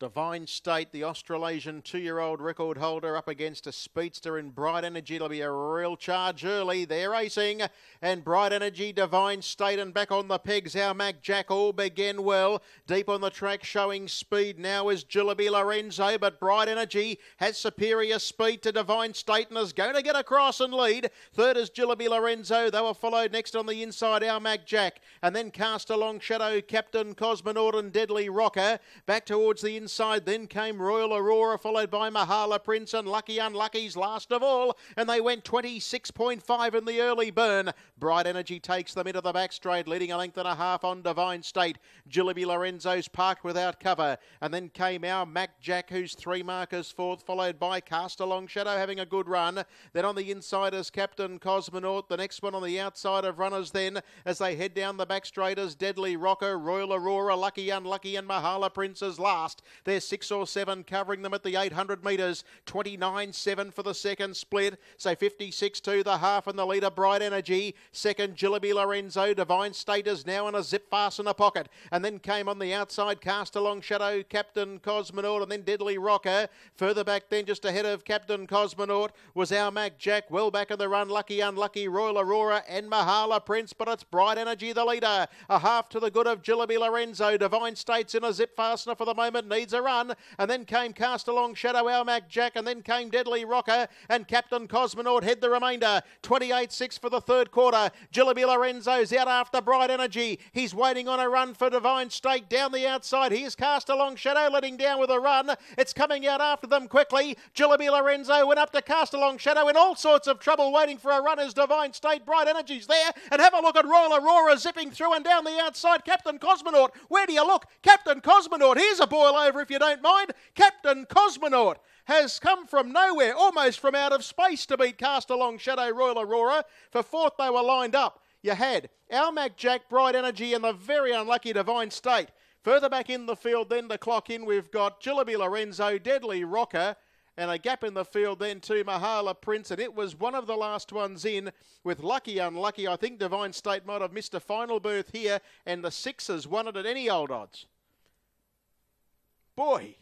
Divine State, the Australasian 2-year-old record holder, up against a speedster in Bright Energy. It'll be a real charge early. They're racing, and Bright Energy, Divine State, and back on the pegs, our Mac Jack all began well. Deep on the track, showing speed now is Jillaby Lorenzo, but Bright Energy has superior speed to Divine State and is going to get across and lead. Third is Jillaby Lorenzo. They were followed next on the inside, our Mac Jack, and then Cast Along Shadow, Captain Cosmonaut and Deadly Rocker. Back towards the inside, then came Royal Aurora, followed by Mahala Prince and Lucky Unlucky's last of all, and they went 26.5 in the early burn. Bright Energy takes them into the back straight, leading a length and a half on Divine State. Jillaby Lorenzo's parked without cover, and then came our Mac Jack, who's 3 markers fourth, followed by Cast Along Shadow having a good run. Then on the inside is Captain Cosmonaut, the next one on the outside of runners then, as they head down the back straight as Deadly Rocker, Royal Aurora, Lucky Unlucky and Mahala Prince is last. There's 6 or 7 covering them at the 800 metres. 29.7 for the second split. So 56.2 the half, and the leader Bright Energy. Second Jillaby Lorenzo. Divine State is now in a zip fastener pocket. And then came on the outside Cast Along Shadow, Captain Cosmonaut, and then Deadly Rocker. Further back then, just ahead of Captain Cosmonaut, was our Mac Jack. Well back in the run, Lucky Unlucky, Royal Aurora and Mahala Prince, but it's Bright Energy the leader. A half to the good of Jillaby Lorenzo. Divine State's in a zip fastener for the moment, needs a run, and then came Cast Along Shadow, our Mac Jack, and then came Deadly Rocker, and Captain Cosmonaut head the remainder. 28.6 for the third quarter. Jillaby Lorenzo's out after Bright Energy. He's waiting on a run for Divine State down the outside. Here's Cast Along Shadow letting down with a run. It's coming out after them quickly. Jillaby Lorenzo went up to Cast Along Shadow in all sorts of trouble, waiting for a run as Divine State. Bright Energy's there, and have a look at Royal Aurora zipping through and down the outside. Captain Cosmonaut, where do you look? Captain Cosmonaut, here's a boil over if you don't mind. Captain Cosmonaut has come from nowhere, almost from out of space, to beat Cast Along Shadow, Royal Aurora. For fourth, they were lined up. You had our Mac Jack, Bright Energy, and the very unlucky Divine State. Further back in the field then to clock in, we've got Jillaby Lorenzo, Deadly Rocker, and a gap in the field then to Mahala Prince, and it was one of the last ones in with Lucky Unlucky. I think Divine State might have missed a final berth here, and the Sixers won it at any old odds. Boy,